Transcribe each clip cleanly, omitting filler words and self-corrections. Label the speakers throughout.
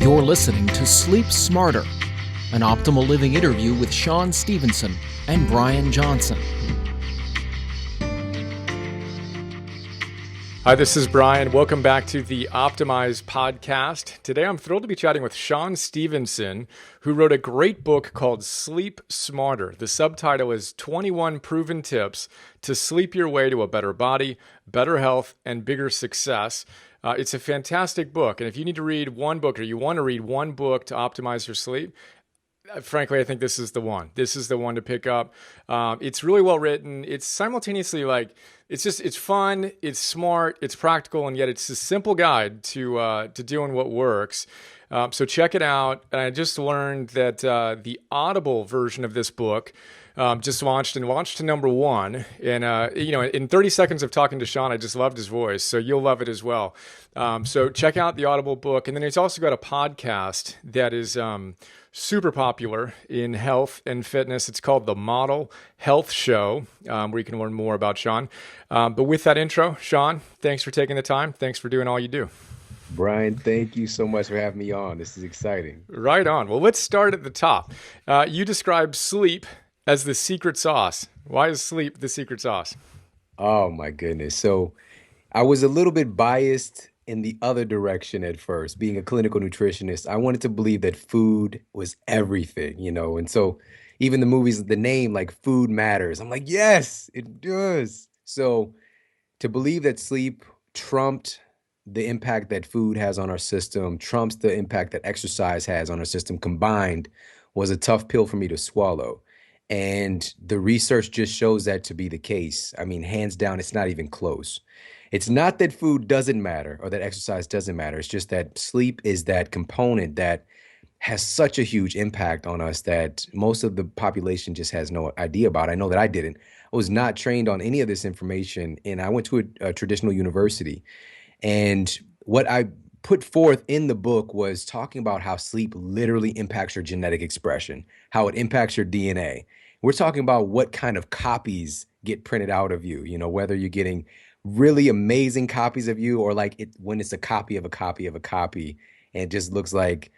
Speaker 1: You're listening to Sleep Smarter, an optimal living interview with Shawn Stevenson and Brian Johnson.
Speaker 2: Hi, this is Brian. Welcome back to the Optimize podcast. Today I'm thrilled to be chatting with Shawn Stevenson, who wrote a great book called Sleep Smarter. The subtitle is 21 Proven Tips to Sleep Your Way to a Better Body, Better Health, and Bigger Success. It's a fantastic book. And if you need to read one book or you want to read one book to optimize your sleep, frankly, I think this is the one. This is the one to pick up. It's really well written. It's simultaneously it's fun, it's smart, it's practical, and yet it's a simple guide to doing what works. So check it out. And I just learned that the Audible version of this book just launched to number one. And, in 30 seconds of talking to Shawn, I just loved his voice. So you'll love it as well. So check out the Audible book. And then he's also got a podcast that is super popular in health and fitness. It's called The Model Health Show, where you can learn more about Shawn. But with that intro, Shawn, thanks for taking the time. Thanks for doing all you do.
Speaker 3: Brian, thank you so much for having me on. This is exciting.
Speaker 2: Right on. Well, let's start at the top. You describe sleep as the secret sauce. Why is sleep the secret sauce?
Speaker 3: Oh my goodness. So I was a little bit biased in the other direction at first. Being a clinical nutritionist, I wanted to believe that food was everything, and so even the movies, the name like Food Matters, I'm like, yes, it does. So to believe that sleep trumped the impact that food has on our system, trumps the impact that exercise has on our system combined, was a tough pill for me to swallow. And the research just shows that to be the case. I mean, hands down, it's not even close. It's not that food doesn't matter or that exercise doesn't matter. It's just that sleep is that component that has such a huge impact on us that most of the population just has no idea about. I know that I didn't. I was not trained on any of this information, and I went to a traditional university. And what I put forth in the book was talking about how sleep literally impacts your genetic expression, how it impacts your DNA. We're talking about what kind of copies get printed out of you, whether you're getting really amazing copies of you or when it's a copy of a copy of a copy and it just looks like,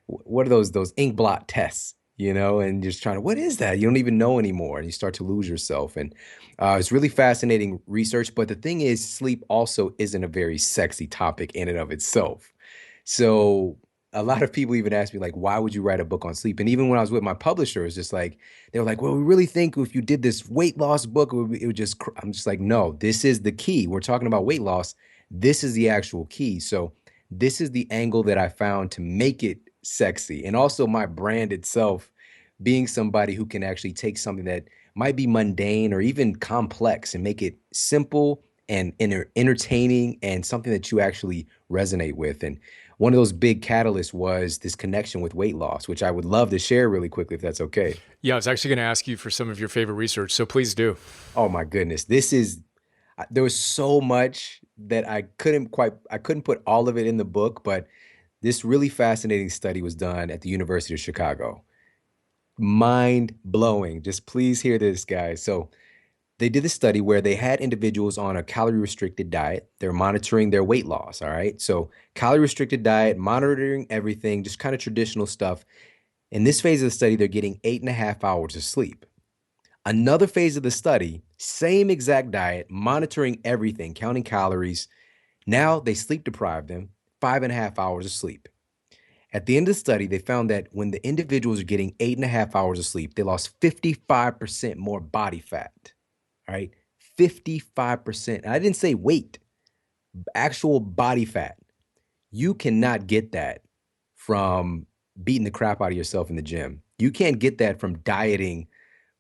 Speaker 3: what are those ink blot tests, and just trying to, what is that? You don't even know anymore. And you start to lose yourself. And it's really fascinating research. But the thing is, sleep also isn't a very sexy topic in and of itself. So a lot of people even ask me, like, why would you write a book on sleep? And even when I was with my publisher, it's just like, they were like, well, we really think if you did this weight loss book, it would just, I'm just like, no, this is the key. We're talking about weight loss. This is the actual key. So this is the angle that I found to make it sexy. And also my brand itself, being somebody who can actually take something that might be mundane or even complex and make it simple and entertaining and something that you actually resonate with. And one of those big catalysts was this connection with weight loss, which I would love to share really quickly if that's okay.
Speaker 2: Yeah, I was actually going to ask you for some of your favorite research, so please do.
Speaker 3: Oh my goodness. There was so much that I couldn't put all of it in the book, but this really fascinating study was done at the University of Chicago. Mind blowing. Just please hear this, guys. So they did a study where they had individuals on a calorie restricted diet. They're monitoring their weight loss. All right. So calorie restricted diet, monitoring everything, just kind of traditional stuff. In this phase of the study, they're getting 8.5 hours of sleep. Another phase of the study, same exact diet, monitoring everything, counting calories. Now they sleep deprive them, 5.5 hours of sleep. At the end of the study, they found that when the individuals are getting 8.5 hours of sleep, they lost 55% more body fat. All right, 55%. And I didn't say weight, actual body fat. You cannot get that from beating the crap out of yourself in the gym. You can't get that from dieting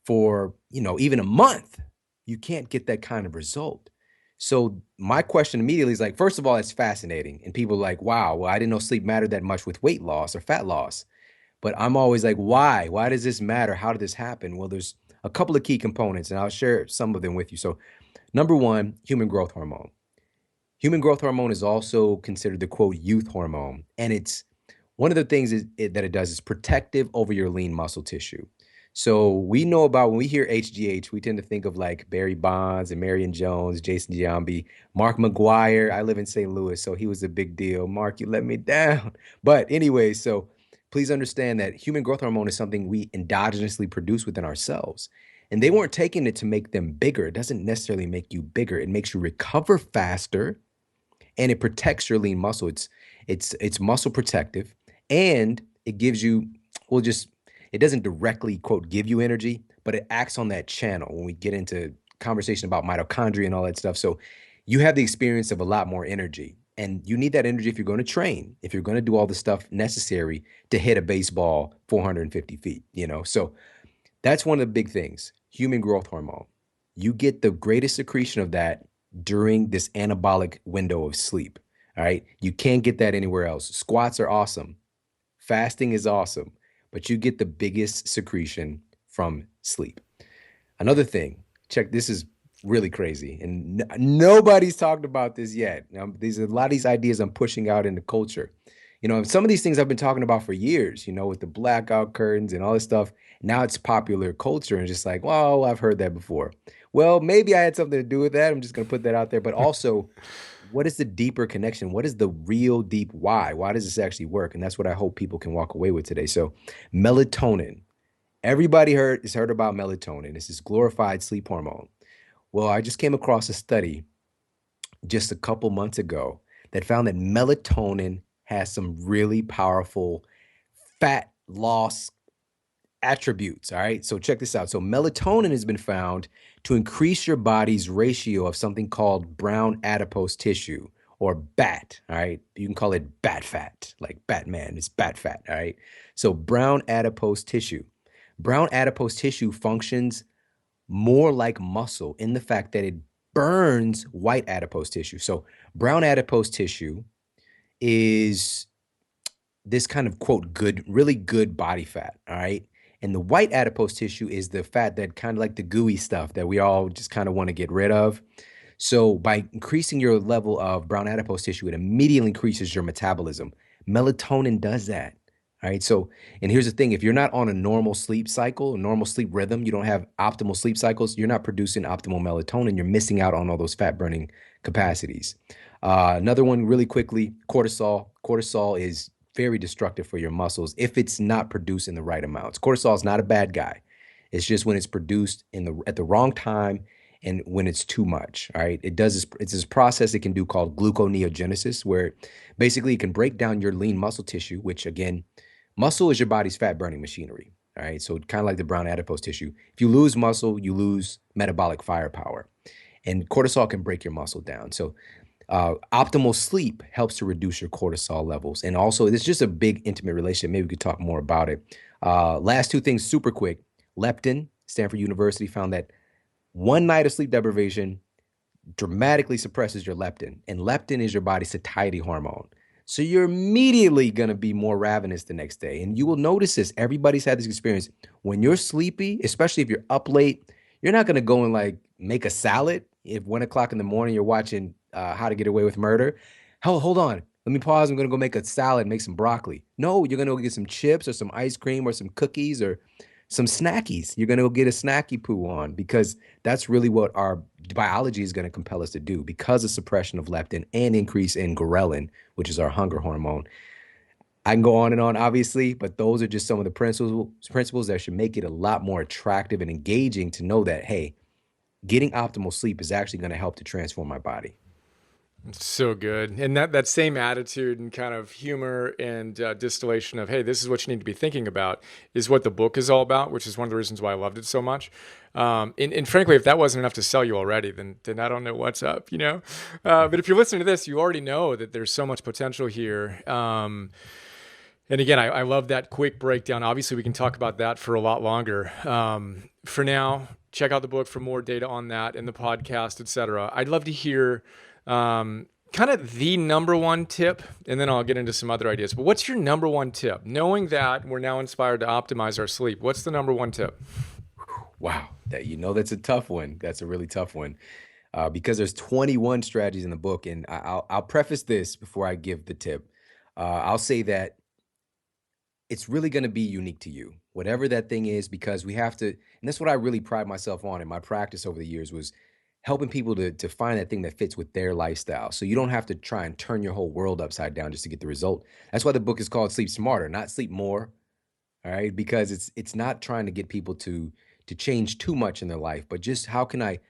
Speaker 3: for, even a month. You can't get that kind of result. So my question immediately is like, first of all, it's fascinating. And people are like, wow, well, I didn't know sleep mattered that much with weight loss or fat loss. But I'm always like, why? Why does this matter? How did this happen? Well, there's a couple of key components, and I'll share some of them with you. So number one, human growth hormone. Human growth hormone is also considered the, quote, youth hormone. And it's one of the things that it does is protective over your lean muscle tissue. So we know about when we hear HGH, we tend to think of like Barry Bonds and Marion Jones, Jason Giambi, Mark McGuire. I live in St. Louis, so he was a big deal. Mark, you let me down. But anyway, so please understand that human growth hormone is something we endogenously produce within ourselves. And they weren't taking it to make them bigger. It doesn't necessarily make you bigger. It makes you recover faster and it protects your lean muscle. It's muscle protective, and it gives you, well, just it doesn't directly quote give you energy, but it acts on that channel when we get into conversation about mitochondria and all that stuff. So you have the experience of a lot more energy. And you need that energy if you're going to train, if you're going to do all the stuff necessary to hit a baseball 450 feet, So that's one of the big things, human growth hormone. You get the greatest secretion of that during this anabolic window of sleep. All right. You can't get that anywhere else. Squats are awesome. Fasting is awesome, but you get the biggest secretion from sleep. Another thing, check, this is really crazy. And nobody's talked about this yet. Now, these are a lot of these ideas I'm pushing out in the culture. Some of these things I've been talking about for years, with the blackout curtains and all this stuff. Now it's popular culture and just like, well, I've heard that before. Well, maybe I had something to do with that. I'm just going to put that out there. But also, what is the deeper connection? What is the real deep why? Why does this actually work? And that's what I hope people can walk away with today. So, melatonin. Everybody has heard about melatonin. It's this glorified sleep hormone. Well, I just came across a study just a couple months ago that found that melatonin has some really powerful fat loss attributes. All right. So check this out. So melatonin has been found to increase your body's ratio of something called brown adipose tissue, or BAT. All right. You can call it bat fat, like Batman. It's bat fat. All right. So brown adipose tissue. Brown adipose tissue functions more like muscle in the fact that it burns white adipose tissue. So brown adipose tissue is this kind of quote good, really good body fat. All right. And the white adipose tissue is the fat that kind of like the gooey stuff that we all just kind of want to get rid of. So by increasing your level of brown adipose tissue, it immediately increases your metabolism. Melatonin does that. All right. So, and here's the thing, if you're not on a normal sleep cycle, a normal sleep rhythm, you don't have optimal sleep cycles, you're not producing optimal melatonin, you're missing out on all those fat burning capacities. Another one really quickly, cortisol. Cortisol is very destructive for your muscles if it's not produced in the right amounts. Cortisol is not a bad guy. It's just when it's produced at the wrong time and when it's too much. All right. It's this process it can do called gluconeogenesis, where basically it can break down your lean muscle tissue, which again, muscle is your body's fat burning machinery. All right. So kind of like the brown adipose tissue. If you lose muscle, you lose metabolic firepower, and cortisol can break your muscle down. So optimal sleep helps to reduce your cortisol levels. And also, it's just a big intimate relationship. Maybe we could talk more about it. Last two things super quick. Leptin, Stanford University found that one night of sleep deprivation dramatically suppresses your leptin. And leptin is your body's satiety hormone. So you're immediately going to be more ravenous the next day. And you will notice this. Everybody's had this experience. When you're sleepy, especially if you're up late, you're not going to go and like make a salad. If 1 o'clock in the morning you're watching How to Get Away with Murder. Hell, hold on. Let me pause. I'm going to go make a salad, make some broccoli. No, you're going to go get some chips or some ice cream or some cookies or some snackies. You're going to go get a snacky poo on, because that's really what our biology is going to compel us to do, because of suppression of leptin and increase in ghrelin, which is our hunger hormone. I can go on and on, obviously, but those are just some of the principles that should make it a lot more attractive and engaging to know that, hey, getting optimal sleep is actually going to help to transform my body.
Speaker 2: It's so good. And that same attitude and kind of humor and distillation of, hey, this is what you need to be thinking about, is what the book is all about, which is one of the reasons why I loved it so much. And frankly, if that wasn't enough to sell you already, then I don't know what's up, But if you're listening to this, you already know that there's so much potential here. And again, I love that quick breakdown. Obviously, we can talk about that for a lot longer. For now, check out the book for more data on that and the podcast, et cetera. I'd love to hear kind of the number one tip, and then I'll get into some other ideas. But what's your number one tip? Knowing that we're now inspired to optimize our sleep, what's the number one tip?
Speaker 3: Wow, that's a tough one. That's a really tough one, because there's 21 strategies in the book, and I'll preface this before I give the tip. I'll say that it's really going to be unique to you, whatever that thing is, because we have to, and that's what I really pride myself on in my practice over the years was helping people to find that thing that fits with their lifestyle. So you don't have to try and turn your whole world upside down just to get the result. That's why the book is called Sleep Smarter, not Sleep More. All right, because it's not trying to get people to change too much in their life, but just how can I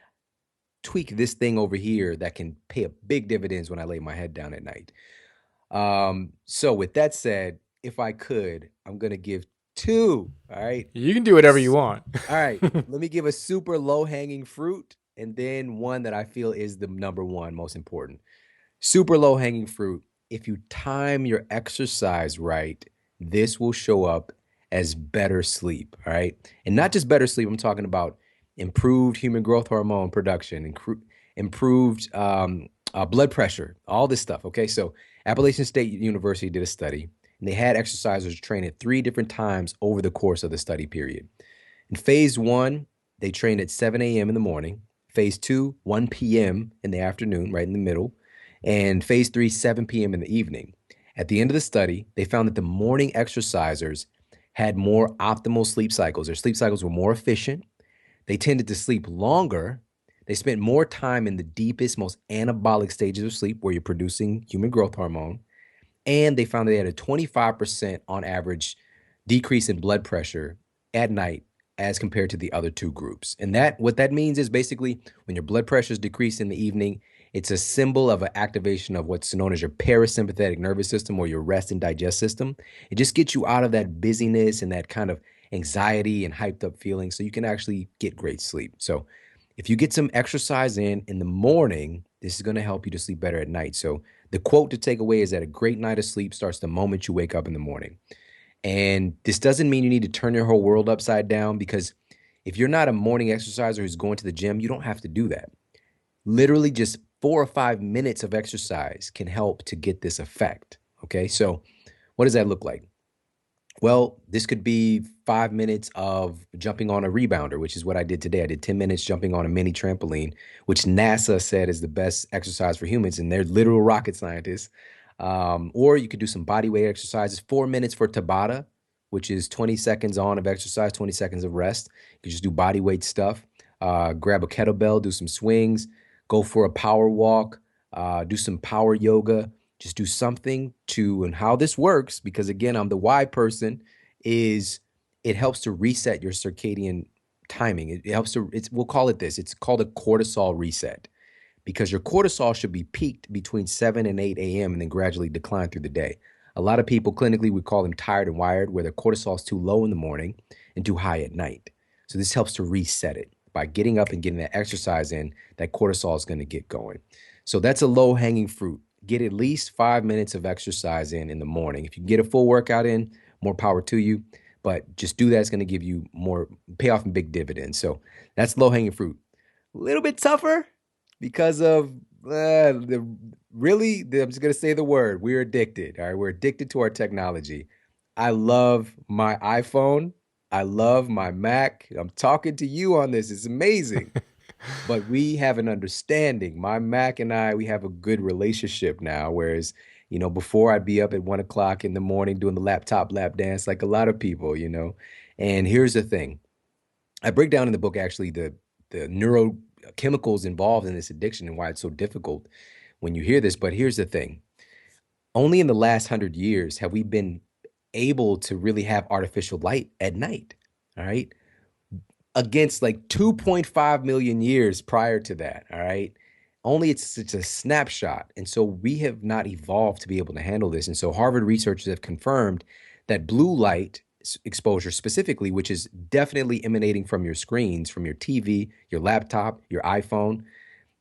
Speaker 3: tweak this thing over here that can pay a big dividends when I lay my head down at night. So with that said, if I could, I'm gonna give two. All right.
Speaker 2: You can do whatever you want.
Speaker 3: All right. Let me give a super low hanging fruit and then one that I feel is the number one most important. Super low hanging fruit. If you time your exercise right, this will show up as better sleep. All right. And not just better sleep, I'm talking about improved human growth hormone production, improved blood pressure, all this stuff. Okay. So Appalachian State University did a study and they had exercisers train at 3 different times over the course of the study period. In phase 1, they trained at 7 a.m. in the morning. Phase 2, 1 p.m. in the afternoon, right in the middle. And phase 3, 7 p.m. in the evening. At the end of the study, they found that the morning exercisers had more optimal sleep cycles. Their sleep cycles were more efficient. They tended to sleep longer. They spent more time in the deepest, most anabolic stages of sleep where you're producing human growth hormone. And they found that they had a 25% on average decrease in blood pressure at night as compared to the other 2 groups. And what that means is basically when your blood pressure is decreased in the evening, it's a symbol of an activation of what's known as your parasympathetic nervous system or your rest and digest system. It just gets you out of that busyness and that kind of anxiety and hyped up feeling so you can actually get great sleep. So if you get some exercise in the morning, this is going to help you to sleep better at night. So the quote to take away is that a great night of sleep starts the moment you wake up in the morning. And this doesn't mean you need to turn your whole world upside down, because if you're not a morning exerciser who's going to the gym, you don't have to do that. Literally just 4 or 5 minutes of exercise can help to get this effect. Okay, so what does that look like? Well, this could be 5 minutes of jumping on a rebounder, which is what I did today. I did 10 minutes jumping on a mini trampoline, which NASA said is the best exercise for humans, and they're literal rocket scientists. Or you could do some body weight exercises, 4 minutes for Tabata, which is 20 seconds on of exercise, 20 seconds of rest. You could just do body weight stuff. Grab a kettlebell, do some swings, go for a power walk, do some power yoga. Just do something and how this works, because again, I'm the why person, is it helps to reset your circadian timing. It helps we'll call it this. It's called a cortisol reset, because your cortisol should be peaked between 7 and 8 a.m. and then gradually decline through the day. A lot of people clinically, we call them tired and wired, where their cortisol is too low in the morning and too high at night. So this helps to reset it. By getting up and getting that exercise in, that cortisol is going to get going. So that's a low hanging fruit. Get at least 5 minutes of exercise in the morning. If you can get a full workout in, more power to you. But just do that. It's going to give you more payoff and big dividends. So that's low hanging fruit. A little bit tougher because of I'm just going to say the word. We're addicted. All right. We're addicted to our technology. I love my iPhone. I love my Mac. I'm talking to you on this. It's amazing. But we have an understanding. My Mac and I, we have a good relationship now. Whereas, before I'd be up at 1 o'clock in the morning doing the laptop lap dance like a lot of people, And here's the thing. I break down in the book actually the neurochemicals involved in this addiction and why it's so difficult when you hear this. But here's the thing. Only in the last 100 years have we been able to really have artificial light at night. All right. Against like 2.5 million years prior to that, all right? Only it's a snapshot. And so we have not evolved to be able to handle this. And so Harvard researchers have confirmed that blue light exposure specifically, which is definitely emanating from your screens, from your TV, your laptop, your iPhone.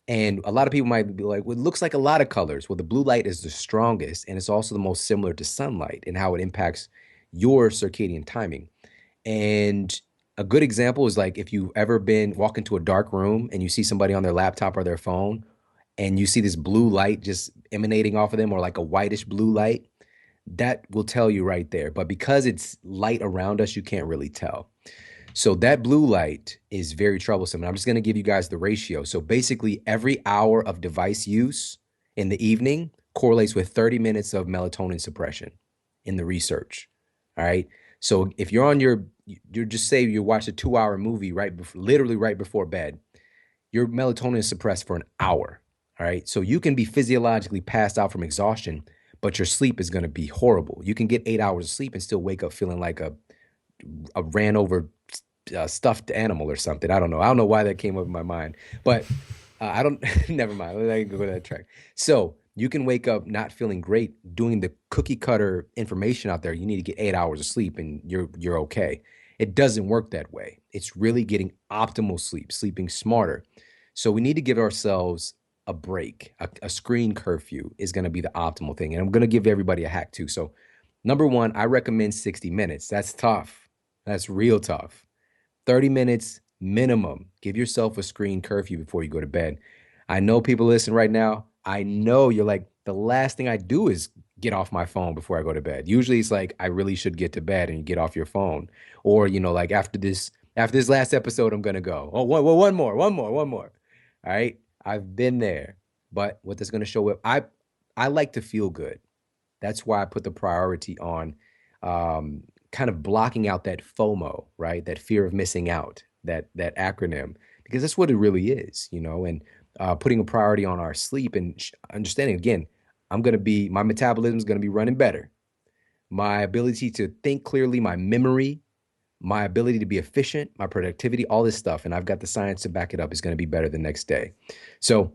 Speaker 3: And a lot of people might be like, well, it looks like a lot of colors. Well, the blue light is the strongest, and it's also the most similar to sunlight in how it impacts your circadian timing. And a good example is like if you've ever walk into a dark room and you see somebody on their laptop or their phone and you see this blue light just emanating off of them, or like a whitish blue light, that will tell you right there. But because it's light around us, you can't really tell. So that blue light is very troublesome. And I'm just going to give you guys the ratio. So basically every hour of device use in the evening correlates with 30 minutes of melatonin suppression in the research. All right. So if you're on you just say you watch a 2 hour movie right before, literally right before bed, your melatonin is suppressed for an hour. All right. So you can be physiologically passed out from exhaustion, but your sleep is going to be horrible. You can get 8 hours of sleep and still wake up feeling like a ran over stuffed animal or something. I don't know. I don't know why that came up in my mind, but I don't. Never mind. Let me go to that track. So you can wake up not feeling great, doing the cookie cutter information out there. You need to get 8 hours of sleep, and you're okay. It doesn't work that way. It's really getting optimal sleep, sleeping smarter. So we need to give ourselves a break. A screen curfew is going to be the optimal thing, and I'm going to give everybody a hack too. So number one, I recommend 60 minutes. That's tough. That's real tough. 30 minutes minimum. Give yourself a screen curfew before you go to bed. I know people listen right now. I know you're like, the last thing I do is get off my phone before I go to bed. Usually it's like, I really should get to bed and you get off your phone. Or, like after this last episode, I'm gonna go. Oh, one more. All right. I've been there. But what that's gonna show up, I like to feel good. That's why I put the priority on kind of blocking out that FOMO, right? That fear of missing out, that acronym, because that's what it really is, and putting a priority on our sleep and understanding again, my metabolism is going to be running better. My ability to think clearly, my memory, my ability to be efficient, my productivity, all this stuff, and I've got the science to back it up, is going to be better the next day. So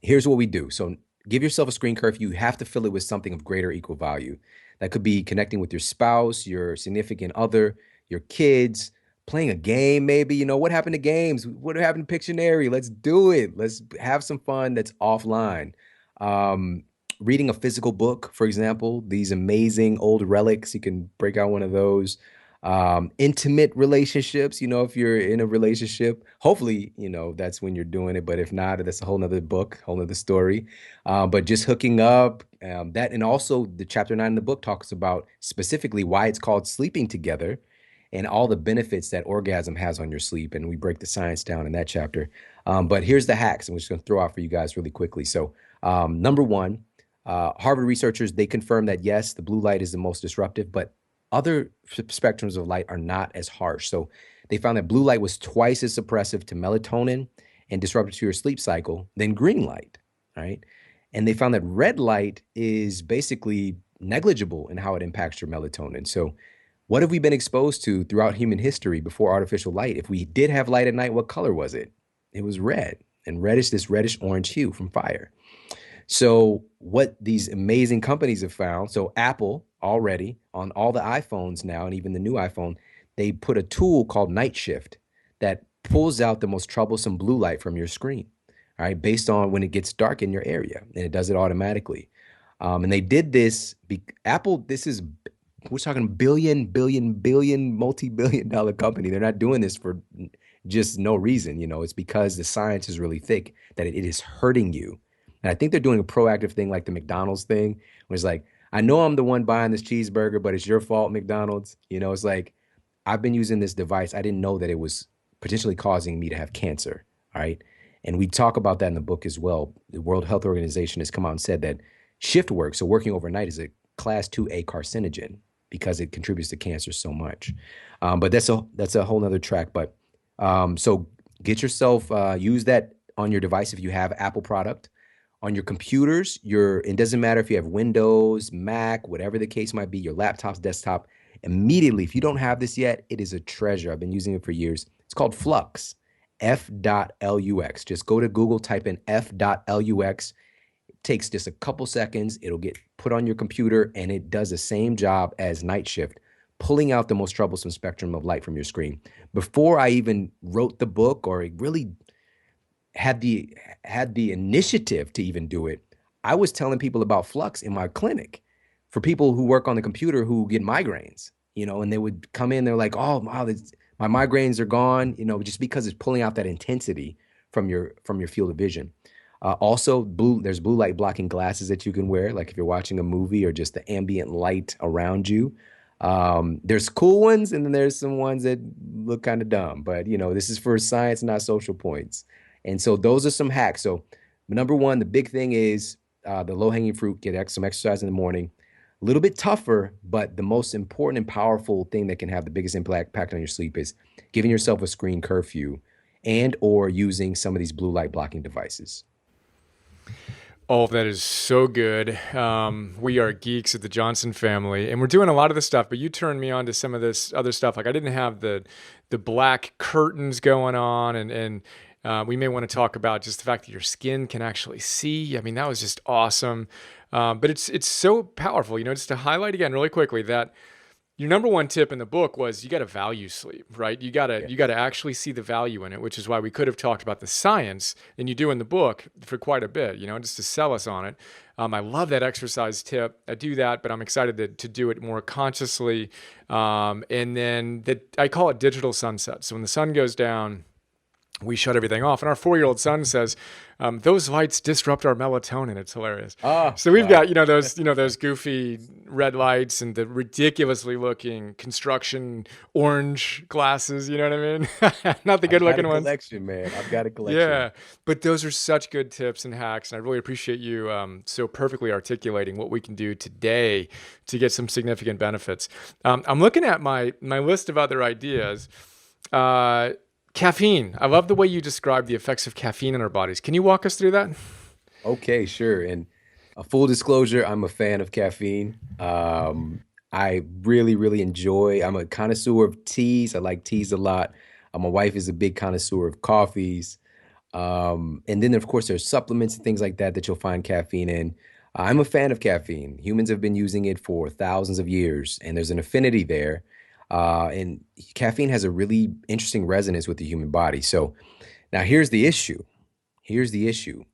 Speaker 3: here's what we do. So give yourself a screen curfew. You have to fill it with something of greater equal value. That could be connecting with your spouse, your significant other, your kids, playing a game, maybe. What happened to games? What happened to Pictionary? Let's do it. Let's have some fun that's offline. Um, Reading a physical book, for example, these amazing old relics, you can break out one of those. Intimate relationships, if you're in a relationship, hopefully, that's when you're doing it. But if not, that's a whole nother book, whole nother story. But just hooking up, that, and also the chapter 9 in the book talks about specifically why it's called sleeping together and all the benefits that orgasm has on your sleep. And we break the science down in that chapter. But here's the hacks I'm just going to throw out for you guys really quickly. So, number one, Harvard researchers, they confirm that yes, the blue light is the most disruptive, but other spectrums of light are not as harsh. So they found that blue light was twice as suppressive to melatonin and disruptive to your sleep cycle than green light, right? And they found that red light is basically negligible in how it impacts your melatonin. So what have we been exposed to throughout human history before artificial light? If we did have light at night, what color was it? It was red, and reddish, this reddish orange hue from fire. So what these amazing companies have found, so Apple already on all the iPhones now, and even the new iPhone, they put a tool called Night Shift that pulls out the most troublesome blue light from your screen, all right, based on when it gets dark in your area, and it does it automatically. And they did this, Apple, we're talking billion, multi-billion dollar company. They're not doing this for just no reason. It's because the science is really thick that it is hurting you. And I think they're doing a proactive thing like the McDonald's thing, where it's like, I know I'm the one buying this cheeseburger, but it's your fault, McDonald's. It's like, I've been using this device. I didn't know that it was potentially causing me to have cancer. All right. And we talk about that in the book as well. The World Health Organization has come out and said that shift work, so working overnight, is a class 2A carcinogen because it contributes to cancer so much. But that's a whole nother track. But so get yourself, use that on your device if you have Apple product. On your computers, it doesn't matter if you have Windows, Mac, whatever the case might be, your laptops, desktop, immediately, if you don't have this yet, it is a treasure. I've been using it for years. It's called Flux, F.lux. Just go to Google, type in F.lux. It takes just a couple seconds. It'll get put on your computer, and it does the same job as Night Shift, pulling out the most troublesome spectrum of light from your screen. Before I even wrote the book or really had the initiative to even do it, I was telling people about Flux in my clinic for people who work on the computer who get migraines, and they would come in, they're like, oh, wow, my migraines are gone, just because it's pulling out that intensity from your field of vision. Also, there's blue light blocking glasses that you can wear, like if you're watching a movie or just the ambient light around you. There's cool ones, and then there's some ones that look kind of dumb, but this is for science, not social points. And so those are some hacks. So number one, the big thing is the low-hanging fruit, get some exercise in the morning. A little bit tougher, but the most important and powerful thing that can have the biggest impact on your sleep is giving yourself a screen curfew and or using some of these blue light blocking devices.
Speaker 2: Oh, that is so good. We are geeks at the Johnson family, and we're doing a lot of this stuff. But you turned me on to some of this other stuff. Like I didn't have the black curtains going on, and we may want to talk about just the fact that your skin can actually see. I mean, that was just awesome. But it's so powerful. Just to highlight again really quickly that your number one tip in the book was you got to value sleep, right? You got to actually see the value in it, which is why we could have talked about the science, and you do in the book for quite a bit, just to sell us on it. I love that exercise tip. I do that, but I'm excited to do it more consciously. And then I call it digital sunset. So when the sun goes down, we shut everything off. And our 4-year-old son says, those lights disrupt our melatonin. It's hilarious.
Speaker 3: Oh,
Speaker 2: So we've
Speaker 3: wow.
Speaker 2: got, those goofy red lights and the ridiculously looking construction orange glasses. You know what I mean? Not the
Speaker 3: I've
Speaker 2: good
Speaker 3: got a
Speaker 2: looking ones.
Speaker 3: collection, man. I've got a collection.
Speaker 2: Yeah. But those are such good tips and hacks. And I really appreciate you so perfectly articulating what we can do today to get some significant benefits. I'm looking at my list of other ideas. Caffeine. I love the way you describe the effects of caffeine in our bodies. Can you walk us through that?
Speaker 3: Okay, sure. And a full disclosure, I'm a fan of caffeine. I really, really enjoy. I'm a connoisseur of teas. I like teas a lot. My wife is a big connoisseur of coffees. And then, of course, there's supplements and things like that that you'll find caffeine in. I'm a fan of caffeine. Humans have been using it for thousands of years, and there's an affinity there. And caffeine has a really interesting resonance with the human body. So now here's the issue. Here's the issue.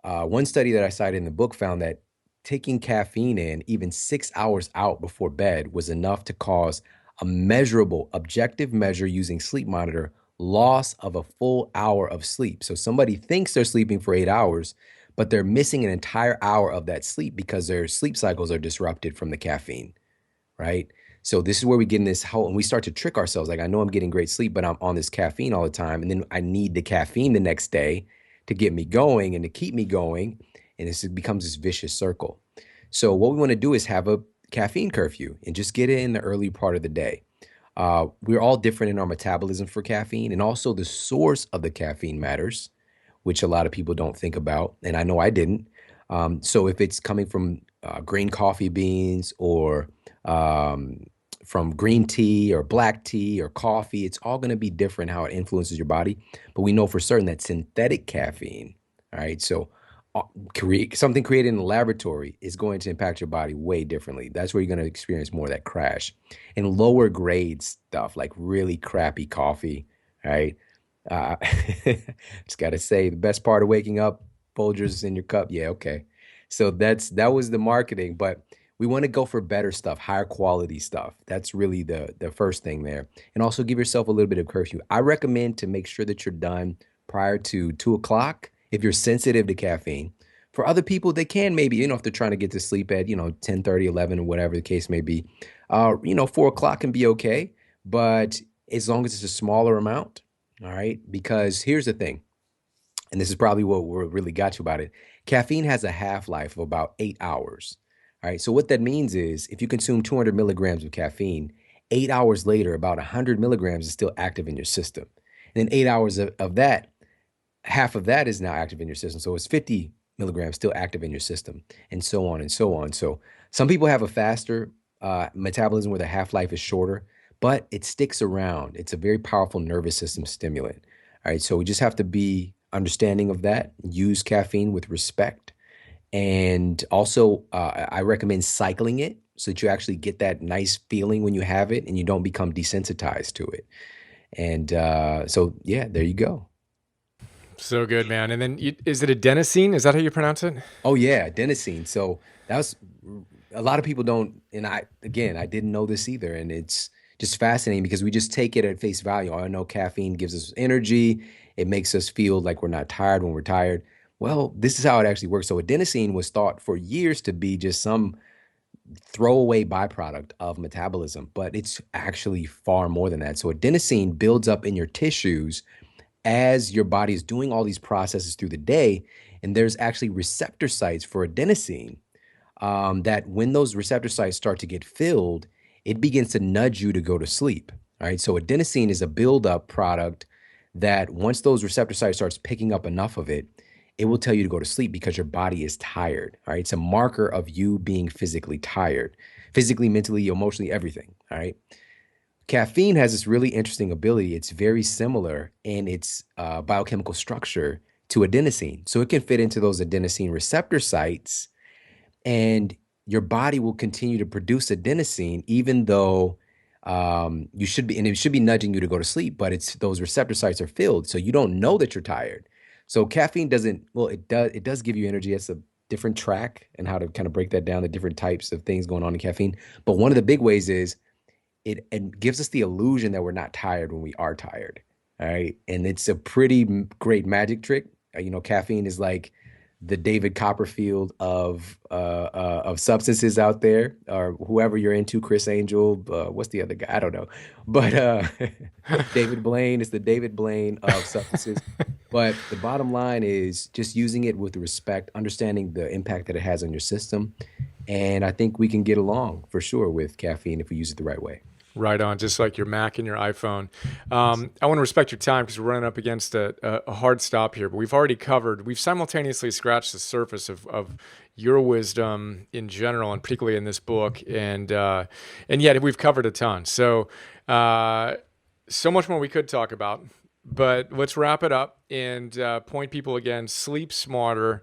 Speaker 3: One study that I cited in the book found that taking caffeine in even 6 hours out before bed was enough to cause a measurable, objective measure using sleep monitor loss of a full hour of sleep. So somebody thinks they're sleeping for 8 hours, but they're missing an entire hour of that sleep because their sleep cycles are disrupted from the caffeine, right? So this is where we get in this whole, and we start to trick ourselves. Like, I know I'm getting great sleep, but I'm on this caffeine all the time. And then I need the caffeine the next day to get me going and to keep me going. And it becomes this vicious circle. So what we want to do is have a caffeine curfew and just get it in the early part of the day. We're all different in our metabolism for caffeine, and also the source of the caffeine matters, which a lot of people don't think about. And I know I didn't. So if it's coming from green coffee beans or from green tea or black tea or coffee, it's all going to be different how it influences your body. But we know for certain that synthetic caffeine, all right, so something created in the laboratory is going to impact your body way differently. That's where you're going to experience more of that crash. And lower grade stuff, like really crappy coffee, right? Uh, just got to say, the best part of waking up, Folgers in your cup. Yeah, okay. So that was the marketing, but we want to go for better stuff, higher quality stuff. That's really the first thing there. And also give yourself a little bit of curfew. I recommend to make sure that you're done prior to 2 o'clock if you're sensitive to caffeine. For other people, they can maybe, if they're trying to get to sleep at, 10:30, 11, or whatever the case may be, 4 o'clock can be okay. But as long as it's a smaller amount, all right? Because here's the thing, and this is probably what really got you about it. Caffeine has a half-life of about 8 hours. All right. So what that means is if you consume 200 milligrams of caffeine, 8 hours later, about 100 milligrams is still active in your system. And then 8 hours of that, half of that is now active in your system. So it's 50 milligrams still active in your system, and so on and so on. So some people have a faster metabolism where the half-life is shorter, but it sticks around. It's a very powerful nervous system stimulant. All right. So we just have to be understanding of that, use caffeine with respect. And also, I recommend cycling it so that you actually get that nice feeling when you have it and you don't become desensitized to it. And so, yeah, there you go.
Speaker 2: So good, man. And then is it adenosine? Is that how you pronounce it?
Speaker 3: Oh, yeah, adenosine. So that was a lot of people don't. And I didn't know this either. And it's just fascinating because we just take it at face value. I know caffeine gives us energy, it makes us feel like we're not tired when we're tired. Well, this is how it actually works. So adenosine was thought for years to be just some throwaway byproduct of metabolism, but it's actually far more than that. So adenosine builds up in your tissues as your body is doing all these processes through the day, and there's actually receptor sites for adenosine that when those receptor sites start to get filled, it begins to nudge you to go to sleep. All right. So adenosine is a buildup product that once those receptor sites starts picking up enough of it, it will tell you to go to sleep because your body is tired. All right. It's a marker of you being physically tired, physically, mentally, emotionally, everything. All right. Caffeine has this really interesting ability. It's very similar in its biochemical structure to adenosine. So it can fit into those adenosine receptor sites, and your body will continue to produce adenosine, even though you should be, and it should be nudging you to go to sleep, but it's those receptor sites are filled, so you don't know that you're tired. So caffeine doesn't, well, it does give you energy. It's a different track and how to kind of break that down, the different types of things going on in caffeine. But one of the big ways is it gives us the illusion that we're not tired when we are tired. All right. And it's a pretty great magic trick. Caffeine is like the David Copperfield of substances out there, or whoever you're into, Chris Angel, what's the other guy? I don't know. But David Blaine is the David Blaine of substances. But the bottom line is just using it with respect, understanding the impact that it has on your system. And I think we can get along for sure with caffeine if we use it the right way.
Speaker 2: Right on, just like your Mac and your iPhone. I want to respect your time because we're running up against a hard stop here, but we've simultaneously scratched the surface of your wisdom in general, and particularly in this book, and yet we've covered a ton. So much more we could talk about, but let's wrap it up and point people again, Sleep Smarter.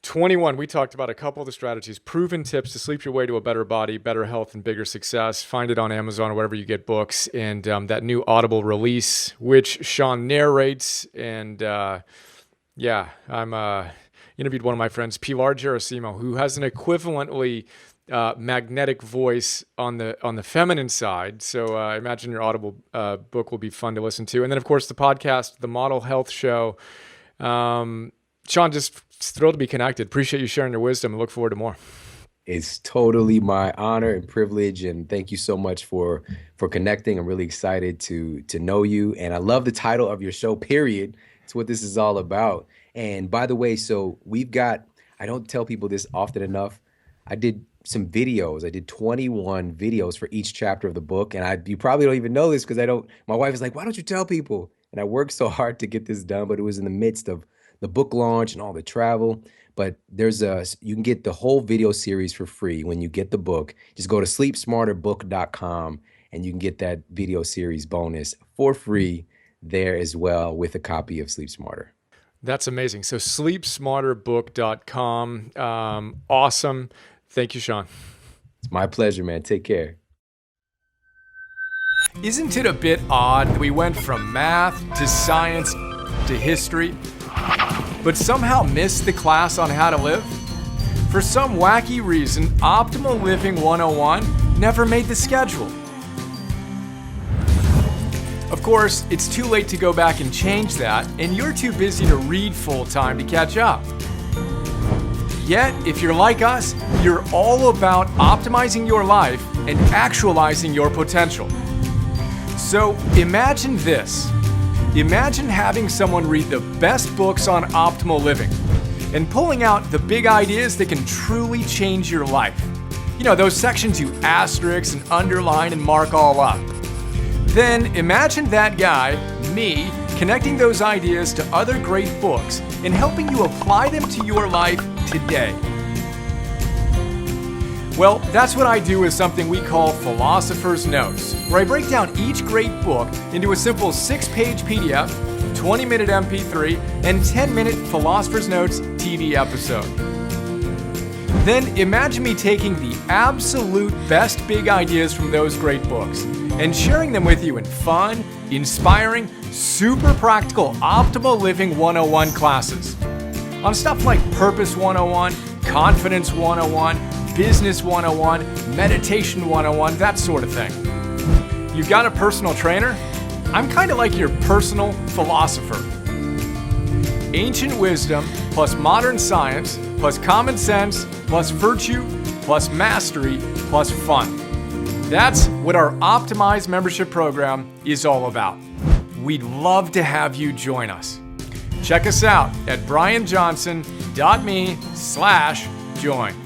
Speaker 2: 21, we talked about a couple of the strategies, proven tips to sleep your way to a better body, better health, and bigger success. Find it on Amazon or wherever you get books. And that new Audible release, which Shawn narrates. And I'm interviewed one of my friends, Pilar Gerasimo, who has an equivalently magnetic voice on the feminine side. So I imagine your Audible book will be fun to listen to. And then, of course, the podcast, The Model Health Show. Shawn, just thrilled to be connected. Appreciate you sharing your wisdom and look forward to more.
Speaker 3: It's totally my honor and privilege, and thank you so much for connecting. I'm really excited to know you, and I love the title of your show, period. It's what this is all about. And by the way, so I don't tell people this often enough, I did some videos. I did 21 videos for each chapter of the book, and you probably don't even know this because my wife is like, why don't you tell people? And I worked so hard to get this done, but it was in the midst of the book launch and all the travel. But you can get the whole video series for free when you get the book. Just go to sleepsmarterbook.com and you can get that video series bonus for free there as well with a copy of Sleep Smarter.
Speaker 2: That's amazing. So sleepsmarterbook.com. Awesome. Thank you, Shawn.
Speaker 3: It's my pleasure, man. Take care.
Speaker 2: Isn't it a bit odd that we went from math to science to history, but somehow missed the class on how to live? For some wacky reason, Optimal Living 101 never made the schedule. Of course, it's too late to go back and change that, and you're too busy to read full-time to catch up. Yet, if you're like us, you're all about optimizing your life and actualizing your potential. So imagine this. Imagine having someone read the best books on optimal living and pulling out the big ideas that can truly change your life. You know, those sections you asterisk and underline and mark all up. Then imagine that guy, me, connecting those ideas to other great books and helping you apply them to your life today. Well, that's what I do with something we call Philosopher's Notes, where I break down each great book into a simple 6-page PDF, 20-minute MP3, and 10-minute Philosopher's Notes TV episode. Then imagine me taking the absolute best big ideas from those great books and sharing them with you in fun, inspiring, super practical Optimal Living 101 classes. On stuff like Purpose 101, Confidence 101, Business 101, Meditation 101, that sort of thing. You've got a personal trainer? I'm kind of like your personal philosopher. Ancient wisdom plus modern science plus common sense plus virtue plus mastery plus fun. That's what our Optimize membership program is all about. We'd love to have you join us. Check us out at brianjohnson.me/join.